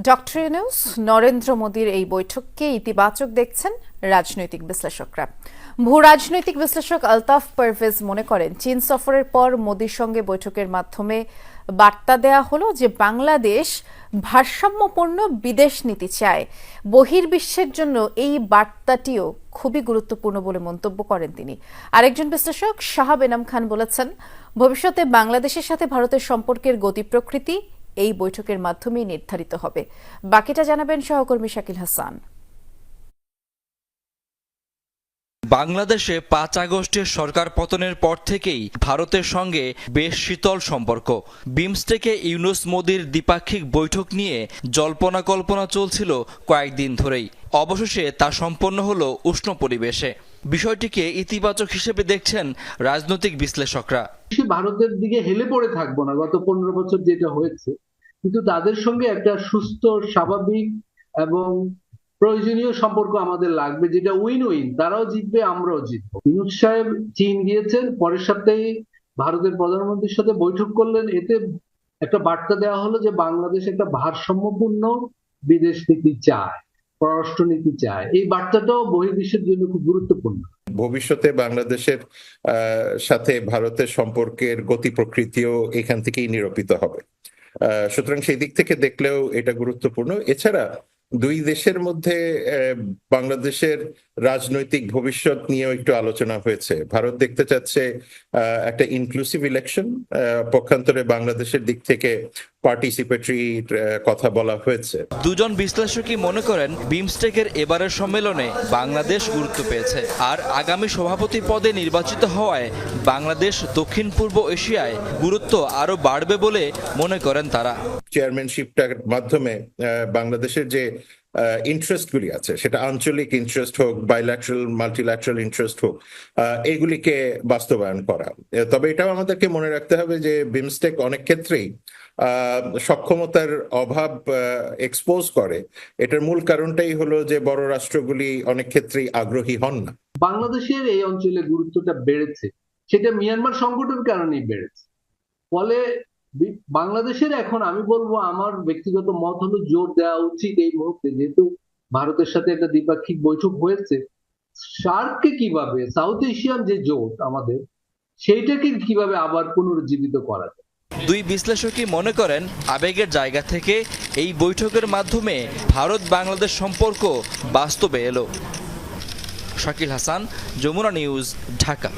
Doctor Yunus Narendra মোদীর এই বৈঠককে ইতিবাচক দেখছেন রাজনৈতিক বিশ্লেষকরা। ভূ রাজনৈতিক বিশ্লেষক আলতাফ পারভেজ মনে করেন, চীন সফরের পর মোদীর সঙ্গে বৈঠকের মাধ্যমে বার্তা দেয়া হলো যে বাংলাদেশ ভারসাম্যপূর্ণ বিদেশ নীতি চায়। বহির্বিশ্বের জন্য এই বার্তাটিও খুবই গুরুত্বপূর্ণ বলে মন্তব্য করেন তিনি। আরেকজন বিশ্লেষক শাহাব এনাম খান বলেছেন, ভবিষ্যতে বাংলাদেশের সাথে ভারতের সম্পর্কের গতি প্রকৃতি এই বৈঠকের মাধ্যমেই নির্ধারিত হবে। বাকিটা জানাবেন সহকর্মী শাকিল হাসান। বাংলাদেশে ৫ আগস্টের সরকার পতনের পর থেকেই ভারতের সঙ্গে বেশ শীতল সম্পর্ক। বিমস্টেকে ইউনূস মোদীর দ্বিপাক্ষিক বৈঠক নিয়ে জল্পনা কল্পনা চলছিল কয়েকদিন ধরেই। অবশেষে তা সম্পন্ন হলো উষ্ণ পরিবেশে। বিষয়টিকে ইতিবাচক হিসেবে দেখছেন রাজনৈতিক বিশ্লেষকরা। ভারতের দিকে হেলে পড়ে থাকবো না, গত 15 বছর যেটা হয়েছে, কিন্তু তাদের সঙ্গে একটা সুস্থ, স্বাভাবিক এবং প্রয়োজনীয় সম্পর্ক আমাদের লাগবে, যেটা উইন উইন। তারাও জিতবে, আমরাও জিতবো। ইউনূস সাহেব চীন গিয়েছেন, পরের সপ্তাহে ভারতের প্রধানমন্ত্রীর সাথে বৈঠক করলেন। এতে একটা বার্তা দেওয়া হলো যে বাংলাদেশ একটা ভারসাম্যপূর্ণ বিদেশ নীতি চায়, পররাষ্ট্রনীতি চায়। এই বার্তাটাও বহির্বিশ্বের জন্য খুব গুরুত্বপূর্ণ। ভবিষ্যতে বাংলাদেশের সাথে ভারতের সম্পর্কের গতি প্রকৃতিও এখান থেকেই নিরূপিত হবে। সুতরাং সেই দিক থেকে দেখলেও এটা গুরুত্বপূর্ণ। এছাড়া দুই দেশের মধ্যে বাংলাদেশের রাজনৈতিক ভবিষ্যৎ নিয়েও একটু আলোচনা হয়েছে। ভারত দেখতে চাচ্ছে একটা ইনক্লুসিভ ইলেকশন, পক্ষান্তরে বাংলাদেশের দিক থেকে পার্টিসিপেটরি কথা বলা হয়েছে। দুজন বিশ্লেষকই মনে করেন, বিমস্টেকের এবারের সম্মেলনে বাংলাদেশ গুরুত্ব পেয়েছে, আর আগামী সভাপতি পদে নির্বাচিত হওয়ায় বাংলাদেশ দক্ষিণ পূর্ব এশিয়ায় গুরুত্ব আরো বাড়বে বলে মনে করেন তারা। চেয়ারম্যানশিপটার মাধ্যমে বাংলাদেশের যে ইন্টারেস্টগুলি আছে, সেটা আঞ্চলিক ইন্টারেস্ট হোক, বাইল্যাটারাল মাল্টিল্যাটারাল ইন্টারেস্ট হোক, এগুলিকে বাস্তবায়ন করা। তবে এটাও আমাদেরকে মনে রাখতে হবে যে বিমস্টেক অনেক ক্ষেত্রেই সক্ষমতার অভাব এক্সপোজ করে। এটার মূল কারণটাই হলো যে বড় রাষ্ট্রগুলি অনেক ক্ষেত্রেই আগ্রহী হন না। বাংলাদেশের এই অঞ্চলে গুরুত্বটা বেড়েছে, সেটা মিয়ানমার সংকটের কারণেই বেড়েছে। ফলে বাংলাদেশের এখন আমি বলবো, আমার ব্যক্তিগত মত হলো, জোর দেওয়া উচিত এই মুহূর্তে, যেহেতু ভারতের সাথে একটা দ্বিপাক্ষিক বৈঠক হয়েছে, সার্ককে কিভাবে, সাউথ এশিয়ান যে জোট আমাদের, সেইটাকে কিভাবে আবার পুনরুজ্জীবিত করা যায়। দুই বিশ্লেষকই মনে করেন, আবেগের জায়গা থেকে এই বৈঠকের মাধ্যমে ভারত বাংলাদেশ সম্পর্ক বাস্তবে এলো। শাকিল হাসান, যমুনা নিউজ, ঢাকা।